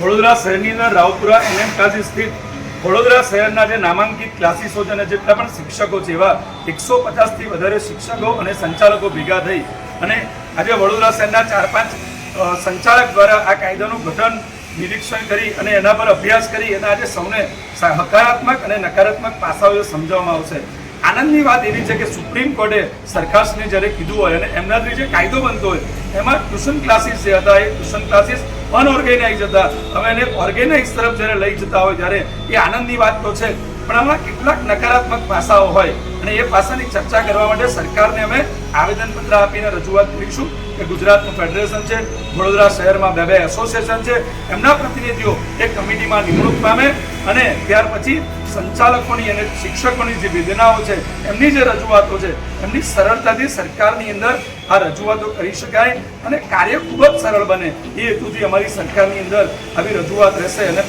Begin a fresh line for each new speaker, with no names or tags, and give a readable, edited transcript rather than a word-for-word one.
વડોદરા શહેરની અંદર Raopura NM classes સ્થિત વડોદરા શહેરના જે નામાંકિત ક્લાસીસો છે અને જેટલા પણ શિક્ષકો છે એવા 150થી વધારે શિક્ષકો અને સંચાલકો ભેગા થઈ અને આજે વડોદરા શહેરના 4-5 સંચાલક દ્વારા આ કાયદાનું ગઠન નિરીક્ષણ કરી અને એના પર અભ્યાસ કરી અને આજે સૌને હકારાત્મક અને નકારાત્મક પાસાઓ સમજાવવામાં આવશે. આનંદની વાત એવી છે કે સુપ્રીમ કોર્ટે સરકારશ્રીને જ્યારે કીધું હોય અને એમનાથી જે કાયદો બનતો હોય એમાં ટ્યુશન ક્લાસીસ જે હતા એ ટ્યુશન ક્લાસીસ અનઓર્ગેનાઇઝ હતા, હવે એને ઓર્ગેનાઇઝ તરફ જ્યારે લઈ જતા હોય ત્યારે એ આનંદની વાત તો છે, પણ આમાં કેટલાક નકારાત્મક પાસાઓ હોય અને એ પાસાની ચર્ચા કરવા માટે સરકારને અમે આવેદનપત્ર આપીને રજૂઆત કરીશું કે ગુજરાતનું ફેડરેશન છે, વડોદરા શહેરમાં બે એસોસિએશન છે, એમના પ્રતિનિધિઓ એક કમિટીમાં નિમણૂક પામે અને ત્યાર પછી સંચાલકોની અને શિક્ષકોની જે વેદનાઓ છે એમની જે રજૂઆતો છે એમની સરળતાથી સરકારની અંદર આ રજૂઆતો કરી શકાય અને કાર્ય ખૂબ જ સરળ બને એ હેતુથી અમારી સરકારની અંદર આવી રજૂઆત રહેશે અને